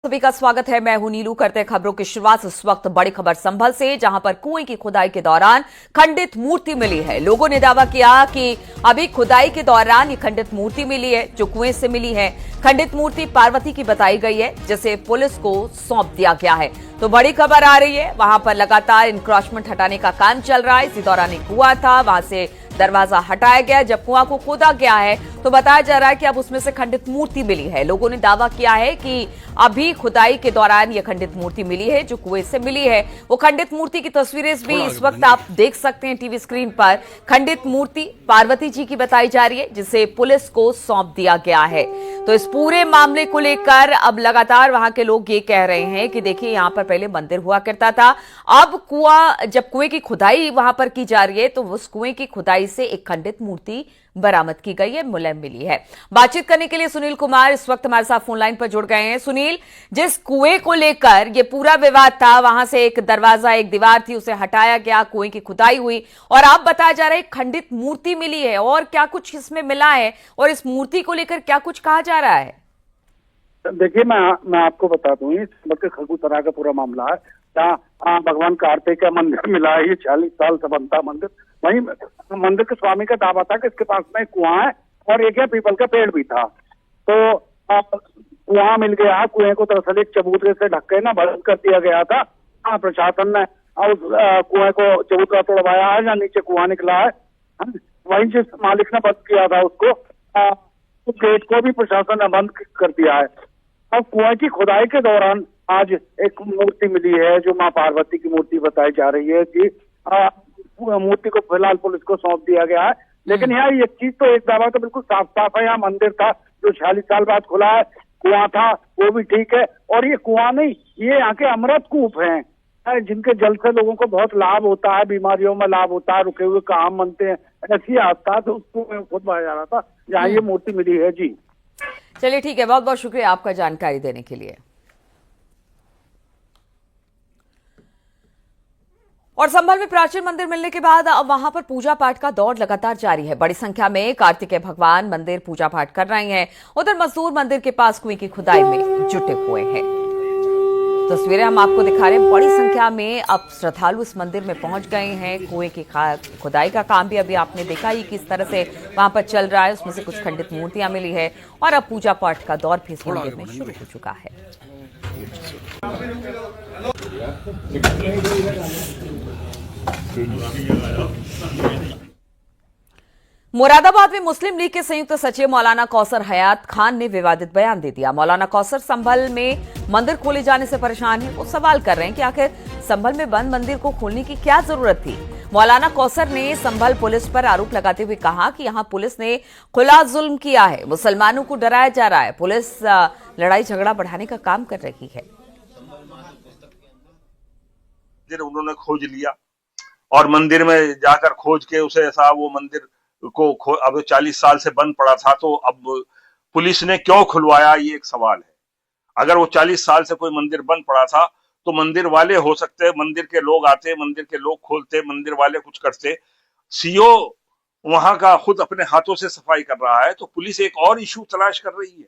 सभी का स्वागत है। मैं हूं नीलू। करते हैं खबरों की शुरुआत इस वक्त बड़ी खबर संभल से, जहां पर कुएं की खुदाई के दौरान खंडित मूर्ति मिली है। लोगों ने दावा किया कि अभी खुदाई के दौरान ये खंडित मूर्ति मिली है, जो कुएं से मिली है। खंडित मूर्ति पार्वती की बताई गई है, जिसे पुलिस को सौंप दिया गया है। तो बड़ी खबर आ रही है, वहां पर लगातार इंक्रोचमेंट हटाने का काम चल रहा है। इसी दौरान एक कुआं था, वहां से दरवाजा हटाया गया। जब कुआं को खोदा गया है तो बताया जा रहा है कि अब उसमें से खंडित मूर्ति मिली है। लोगों ने दावा किया है कि अभी खुदाई के दौरान यह खंडित मूर्ति मिली है, जो कुएं से मिली है। वो खंडित मूर्ति की तस्वीरें भी इस वक्त आप देख सकते हैं टीवी स्क्रीन पर। खंडित मूर्ति पार्वती जी की बताई जा रही है, जिसे पुलिस को सौंप दिया गया है। तो इस पूरे मामले को लेकर अब लगातार वहां के लोग ये कह रहे हैं कि देखिए, यहां पर पहले मंदिर हुआ करता था, अब जब कुएं की खुदाई वहां पर की जा रही है तो उस कुएं की खुदाई से एक खंडित मूर्ति बरामद की गई है, मुलैम मिली है। बातचीत करने के लिए सुनील कुमार इस वक्त हमारे साथ फोन लाइन पर जुड़ गए हैं। सुनील, जिस कुएं को लेकर ये पूरा विवाद था, वहां से एक दरवाजा, एक दीवार थी, उसे हटाया गया, कुएं की खुदाई हुई और आप बताया जा रहा है खंडित मूर्ति मिली है, और क्या कुछ इसमें मिला है और इस मूर्ति को लेकर क्या कुछ कहा जा रहा है? देखिए, मैं आपको बता दूं, इस खरगूसरा का पूरा मामला है, जहाँ भगवान कार्तिक का मंदिर मिला है। ये 40 साल से बनता मंदिर। वहीं मंदिर के स्वामी का दावा था कि इसके पास में कुआं है और एक पीपल का पेड़ भी था। तो कुआं मिल गया। कुएं को दरअसल एक चबूतरे से ढक के बंद कर दिया गया था। प्रशासन ने उस कुएं को चबूतरा तोड़वाया है, या नीचे कुआं निकला है। वहीं जिस मालिक ने बंद किया था उसको गेट को भी प्रशासन ने बंद कर दिया है। अब कुएं की खुदाई के दौरान आज एक मूर्ति मिली है, जो मां पार्वती की मूर्ति बताई जा रही है कि मूर्ति को फिलहाल पुलिस को सौंप दिया गया है। लेकिन यहाँ एक चीज तो, एक दावा तो बिल्कुल साफ साफ है, यहाँ मंदिर था जो 46 साल बाद खुला है, कुआं था वो भी ठीक है, और ये कुआं नहीं, ये यहाँ के अमृत कूप हैं, जिनके जल से लोगों को बहुत लाभ होता है, बीमारियों में लाभ होता है, रुके हुए काम बनते हैं। ऐसी आस्था तो उसको खुद पाया जा रहा था जहाँ ये मूर्ति मिली है। जी चलिए, ठीक है, बहुत बहुत शुक्रिया आपका जानकारी देने के लिए। और संभल में प्राचीन मंदिर मिलने के बाद अब वहां पर पूजा पाठ का दौर लगातार जारी है। बड़ी संख्या में कार्तिकेय भगवान मंदिर पूजा पाठ कर रहे हैं। उधर मजदूर मंदिर के पास कुएं की खुदाई में जुटे हुए हैं। तस्वीरें हम आपको दिखा रहे हैं। बड़ी संख्या में अब श्रद्धालु इस मंदिर में पहुंच गए हैं। कुएं की खुदाई का काम भी अभी आपने देखा ही किस तरह से वहां पर चल रहा है। उसमें से कुछ खंडित मूर्तियां मिली है और अब पूजा पाठ का दौर भी इस मंदिर में शुरू हो चुका है। मुरादाबाद में मुस्लिम लीग के संयुक्त सचिव मौलाना कौसर हयात खान ने विवादित बयान दे दिया। मौलाना कौसर संभल में मंदिर खोले जाने से परेशान हैं। वो सवाल कर रहे हैं कि आखिर संभल में बंद मंदिर को खोलने की क्या जरूरत थी। मौलाना कौसर ने संभल पुलिस पर आरोप लगाते हुए कहा कि यहां पुलिस ने खुला जुल्म किया है, मुसलमानों को डराया जा रहा है, पुलिस लड़ाई झगड़ा बढ़ाने का काम कर रही है। उन्होंने खोज लिया और मंदिर में जाकर खोज के उसे ऐसा, वो मंदिर को अब 40 साल से बंद पड़ा था, तो अब पुलिस ने क्यों खुलवाया, ये एक सवाल है। अगर वो 40 साल से कोई मंदिर बंद पड़ा था तो मंदिर वाले हो सकते, मंदिर के लोग आते, मंदिर के लोग खोलते, मंदिर वाले कुछ करते। सीओ वहां का खुद अपने हाथों से सफाई कर रहा है, तो पुलिस एक और इशू तलाश कर रही है,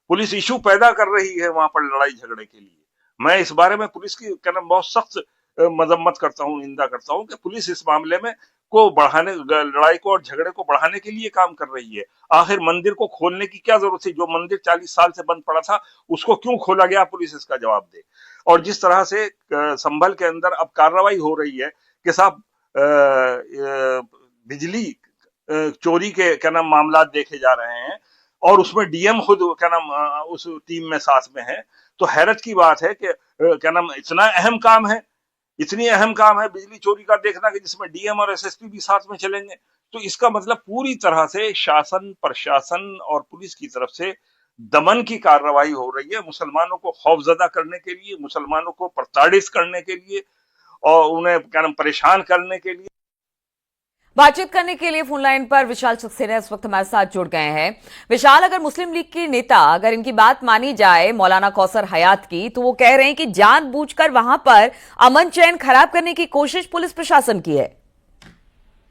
पुलिस इशू पैदा कर रही है वहां पर लड़ाई झगड़े के लिए। मैं इस बारे में पुलिस की बहुत सख्त मजम्मत करता हूं, निंदा करता हूं कि पुलिस इस मामले में को बढ़ाने, लड़ाई को और झगड़े को बढ़ाने के लिए काम कर रही है। आखिर मंदिर को खोलने की क्या जरूरत थी? जो मंदिर 40 साल से बंद पड़ा था उसको क्यों खोला गया? पुलिस इसका जवाब दे। और जिस तरह से संभल के अंदर अब कार्रवाई हो रही है कि साहब बिजली चोरी के मामला देखे जा रहे हैं और उसमें डीएम खुद उस टीम में साथ में है, तो हैरत की बात है कि इतना अहम काम है, इतनी अहम काम है बिजली चोरी का देखना, कि जिसमें डीएम और एसएसपी भी साथ में चलेंगे। तो इसका मतलब पूरी तरह से शासन, प्रशासन और पुलिस की तरफ से दमन की कार्रवाई हो रही है, मुसलमानों को खौफजदा करने के लिए, मुसलमानों को प्रताड़ित करने के लिए और उन्हें परेशान करने के लिए। बातचीत करने के लिए फोन लाइन पर विशाल सक्सेना इस वक्त हमारे साथ जुड़ गए हैं। विशाल, अगर मुस्लिम लीग के नेता, अगर इनकी बात मानी जाए मौलाना कौसर हयात की, तो वो कह रहे हैं कि जानबूझकर वहां पर अमन चैन खराब करने की कोशिश पुलिस प्रशासन की है।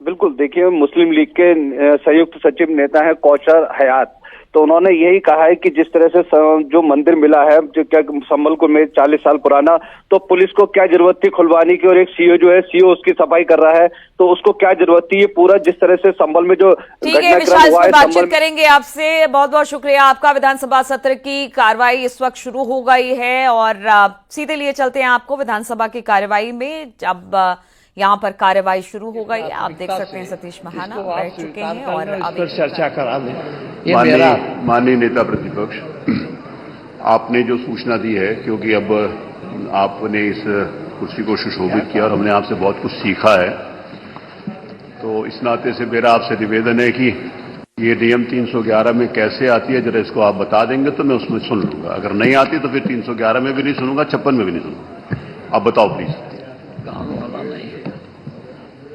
बिल्कुल, देखिए, मुस्लिम लीग के संयुक्त सचिव नेता है कौसर हयात, तो उन्होंने यही कहा है कि जिस तरह से जो मंदिर मिला है जो क्या संबलपुर में 40 साल पुराना, तो पुलिस को क्या जरूरत थी खुलवाने की, और एक सीओ जो है सीओ उसकी सफाई कर रहा है, तो उसको क्या जरूरत थी। ये पूरा जिस तरह से संबल में जो ठीक है विशाल, इस पर बातचीत करेंगे आपसे। बहुत बहुत शुक्रिया आपका। विधानसभा सत्र की कार्रवाई इस वक्त शुरू हो गई है और सीधे लिए चलते हैं आपको विधानसभा की कार्रवाई में। अब यहाँ पर कार्रवाई शुरू हो गई है, आप देख सकते हैं सतीश महाना बैठ चुके हैं और अब चर्चा करा लें। माननीय नेता प्रतिपक्ष, आपने जो सूचना दी है, क्योंकि अब आपने इस कुर्सी को सुशोभित किया और हमने आपसे बहुत कुछ सीखा है, तो इस नाते से मेरा आपसे निवेदन है कि ये नियम 311 में कैसे आती है, जरा इसको आप बता देंगे तो मैं उसमें सुन लूंगा। अगर नहीं आती तो फिर 311 में भी नहीं सुनूंगा, 56 में भी नहीं सुनूंगा। आप बताओ प्लीज।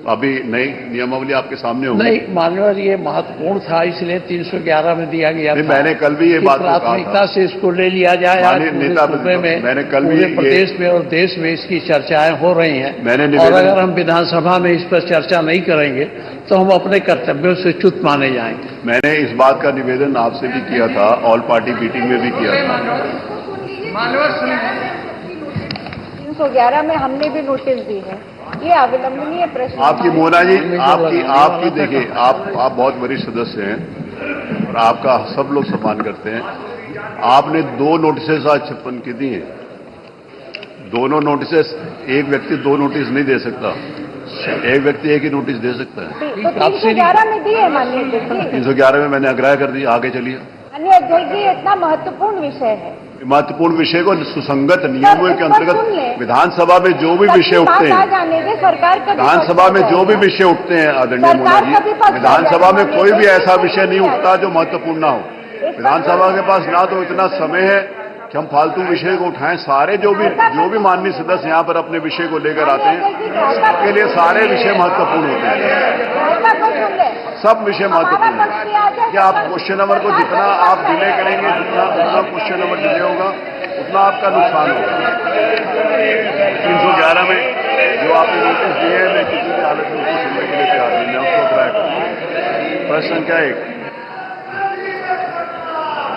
अभी नई नियमावली आपके सामने होगी। नहीं मान्यवर, ये महत्वपूर्ण था इसलिए 311 में दिया गया था। मैंने कल भी ये बात प्राथमिकता से इसको ले लिया जाए। आज मैंने कल भी प्रदेश में और देश में इसकी चर्चाएं हो रही हैं और अगर हम विधानसभा में इस पर चर्चा नहीं करेंगे तो हम अपने कर्तव्यों से च्युत माने जाएंगे। मैंने इस बात का निवेदन आपसे भी किया था, ऑल पार्टी मीटिंग में भी किया था। 311 में हमने भी नोटिस दी है, ये अविलंबनीय प्रश्न। आपकी मोना जी, आपकी देखिए, आप बहुत वरिष्ठ सदस्य हैं और आपका सब लोग सम्मान करते हैं। आपने 2 नोटिसेस आज 56 की दी हैं। दोनों नोटिसेस, एक व्यक्ति 2 नोटिस नहीं दे सकता, एक व्यक्ति एक ही नोटिस दे सकता है। तो 311 में दी है माननीय अध्यक्ष जी। 311 में मैंने आग्रह कर दिया, आगे चलिए। माननीय अध्यक्ष जी, इतना महत्वपूर्ण विषय है, महत्वपूर्ण विषय को सुसंगत नियमों के अंतर्गत विधानसभा में जो भी विषय उठते हैं, विधानसभा में जो भी विषय उठते हैं आदरणीय मोना जी, विधानसभा में कोई भी ऐसा विषय नहीं उठता जो महत्वपूर्ण ना हो। विधानसभा के पास ना तो इतना समय है कि हम फालतू विषय को उठाएं। सारे जो भी माननीय सदस्य यहाँ पर अपने विषय को लेकर आते हैं, सबके लिए सारे विषय महत्वपूर्ण होते हैं, सब विषय महत्वपूर्ण है। कि आप क्वेश्चन नंबर को जितना आप डिले करेंगे, जितना क्वेश्चन नंबर डिले होगा उतना आपका नुकसान होगा। 311 में जो आपने नोटिस दिए हैं, मैं किसी भी हालत में उसको सुनने के लिए तैयार नहीं, मैं उसको अप्लाई करूँगा। प्रश्न संख्या 1,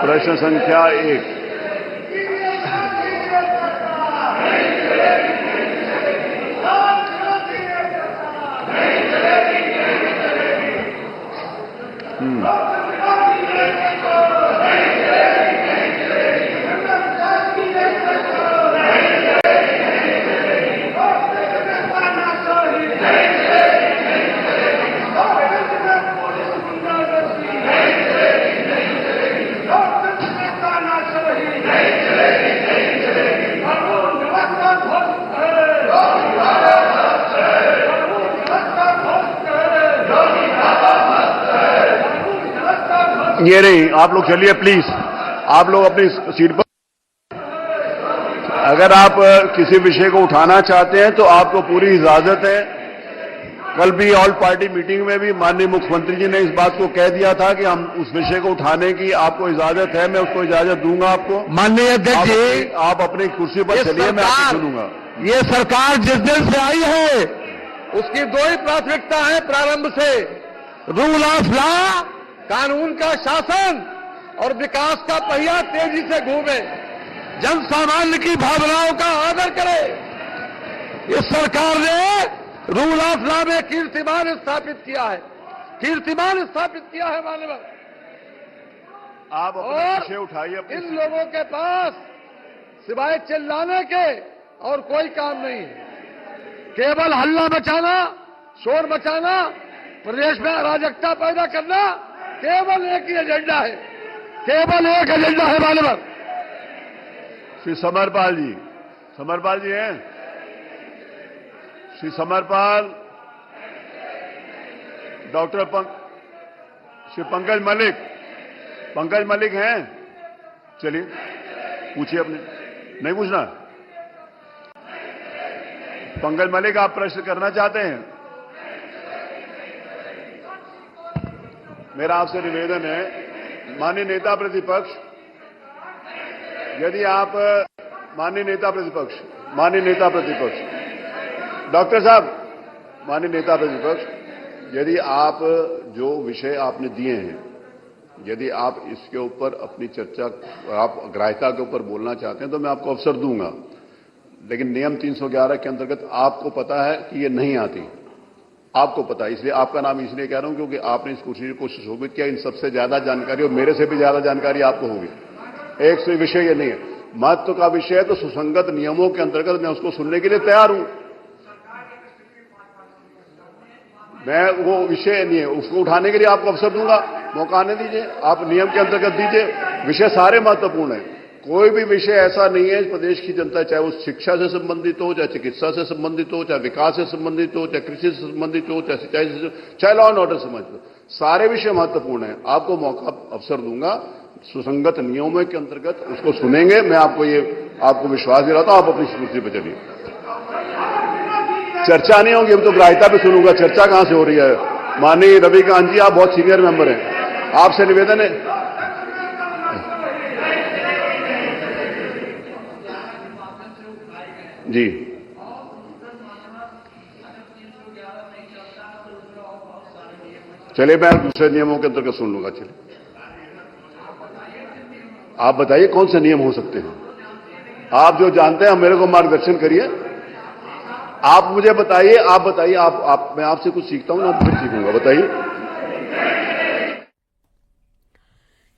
प्रश्न संख्या 1, ये नहीं, आप लोग चलिए प्लीज, आप लोग अपनी सीट पर। अगर आप किसी विषय को उठाना चाहते हैं तो आपको पूरी इजाजत है। कल भी ऑल पार्टी मीटिंग में भी माननीय मुख्यमंत्री जी ने इस बात को कह दिया था कि हम उस विषय को उठाने की आपको इजाजत है, मैं उसको इजाजत दूंगा आपको। माननीय अध्यक्ष जी, आप अपनी कुर्सी पर चलिए, मैं आपको सुनूंगा। ये सरकार जिस दिन से आई है उसकी 2 ही प्राथमिकता है प्रारंभ से, रूल ऑफ लॉ, कानून का शासन और विकास का पहिया तेजी से घूमे, जन सामान्य की भावनाओं का आदर करे। इस सरकार ने रूल ऑफ लॉ में कीर्तिमान स्थापित किया है, कीर्तिमान स्थापित किया है माननीय। आप अपने विषय उठाइए। इन लोगों के पास सिवाय चिल्लाने के और कोई काम नहीं है, केवल हल्ला मचाना, शोर मचाना, प्रदेश में अराजकता पैदा करना, केवल एक ही एजेंडा है, केवल एक एजेंडा है माननीय। श्री समरपाल जी, समरपाल जी हैं? श्री समरपाल, डॉक्टर श्री पंकज मलिक हैं? चलिए पूछिए अपने। नहीं पूछना? पंकज मलिक, आप प्रश्न करना चाहते हैं? मेरा आपसे निवेदन है, माननीय नेता प्रतिपक्ष, यदि आप माननीय नेता प्रतिपक्ष, डॉक्टर साहब, माननीय नेता प्रतिपक्ष, यदि आप जो विषय आपने दिए हैं यदि आप इसके ऊपर अपनी चर्चा, आप ग्राह्यता के ऊपर बोलना चाहते हैं तो मैं आपको अवसर दूंगा, लेकिन नियम 311 के अंतर्गत आपको पता है कि ये नहीं आती, आपको पता है। इसलिए आपका नाम इसलिए कह रहा हूं क्योंकि आपने इस कुर्सी को सुशोभित किया। इन सबसे ज्यादा जानकारी और मेरे से भी ज्यादा जानकारी आपको होगी। एक से विषय ये नहीं है, महत्व का विषय है, तो सुसंगत नियमों के अंतर्गत मैं उसको सुनने के लिए तैयार हूं। मैं वो विषय नहीं है, उसको उठाने के लिए आपको अवसर दूंगा, मौका आने दीजिए, आप नियम के अंतर्गत दीजिए। विषय सारे महत्वपूर्ण है, कोई भी विषय ऐसा नहीं है प्रदेश की जनता, चाहे वो शिक्षा से संबंधित हो, चाहे चिकित्सा से संबंधित हो, चाहे विकास से संबंधित हो, चाहे कृषि से संबंधित हो, चाहे सिंचाई से, चाहे लॉ एंड ऑर्डर से संबंधित हो, सारे विषय महत्वपूर्ण है। आपको मौका अवसर दूंगा, सुसंगत नियमों के अंतर्गत उसको सुनेंगे। मैं आपको विश्वास दिलाता हूं, आप अपनी स्मृति पर चलिए। चर्चा नहीं होगी, हम तो ग्राह्यता पे सुनूंगा, चर्चा कहां से हो रही है। माननीय रविकांत जी, आप बहुत सीनियर मेंबर हैं, आपसे निवेदन है। जी, चलिए मैं दूसरे नियमों के अंतर्गत सुन लूंगा। चलिए आप बताइए कौन से नियम हो सकते हैं, आप जो जानते हैं, मेरे को मार्गदर्शन करिए। आप मुझे बताइए, मैं आपसे कुछ सीखता हूं ना, फिर सीखूंगा, बताइए।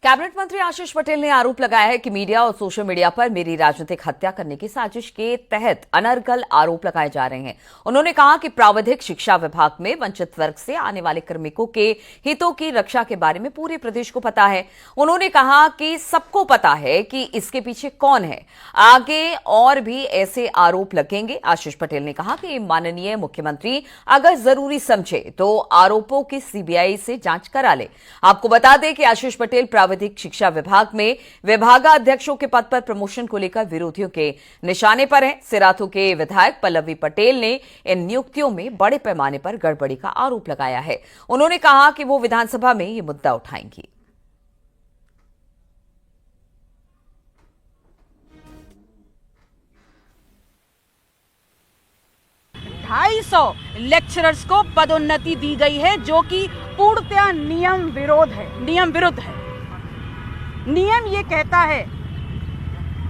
कैबिनेट मंत्री आशीष पटेल ने आरोप लगाया है कि मीडिया और सोशल मीडिया पर मेरी राजनीतिक हत्या करने की साजिश के तहत अनर्गल आरोप लगाए जा रहे हैं। उन्होंने कहा कि प्राविधिक शिक्षा विभाग में वंचित वर्ग से आने वाले कार्मिकों के हितों की रक्षा के बारे में पूरे प्रदेश को पता है। उन्होंने कहा कि सबको पता है कि इसके पीछे कौन है, आगे और भी ऐसे आरोप लगेंगे। आशीष पटेल ने कहा कि माननीय मुख्यमंत्री अगर जरूरी समझे तो आरोपों की सीबीआई से जांच करा ले। आपको बता दें कि आशीष पटेल प्राविधिक शिक्षा विभाग में विभागाध्यक्षों के पद पर प्रमोशन को लेकर विरोधियों के निशाने पर हैं। सिराथू के विधायक पल्लवी पटेल ने इन नियुक्तियों में बड़े पैमाने पर गड़बड़ी का आरोप लगाया है। उन्होंने कहा कि वो विधानसभा में ये मुद्दा उठाएंगी। सौ लेक्चरर्स को पदोन्नति दी गई है, जो कि पूर्णतया नियम विरुद्ध है। नियम ये कहता है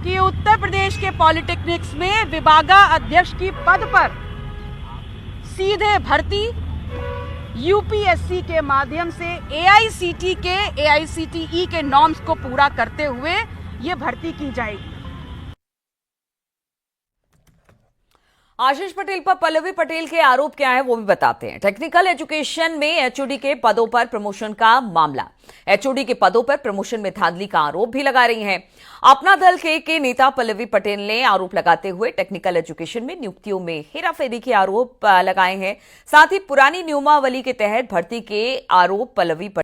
कि उत्तर प्रदेश के पॉलिटेक्निक्स में विभागाध्यक्ष की पद पर सीधे भर्ती यूपीएससी के माध्यम से एआईसीटीई के नॉर्म्स को पूरा करते हुए ये भर्ती की जाएगी। आशीष पटेल पर पल्लवी पटेल के आरोप क्या है वो भी बताते हैं। टेक्निकल एजुकेशन में एचओडी के पदों पर प्रमोशन का मामला, एचओडी के पदों पर प्रमोशन में धांधली का आरोप भी लगा रही हैं। अपना दल के नेता पल्लवी पटेल ने आरोप लगाते हुए टेक्निकल एजुकेशन में नियुक्तियों में हेराफेरी के आरोप लगाए हैं। साथ ही पुरानी नियमावली के तहत भर्ती के आरोप पल्लवी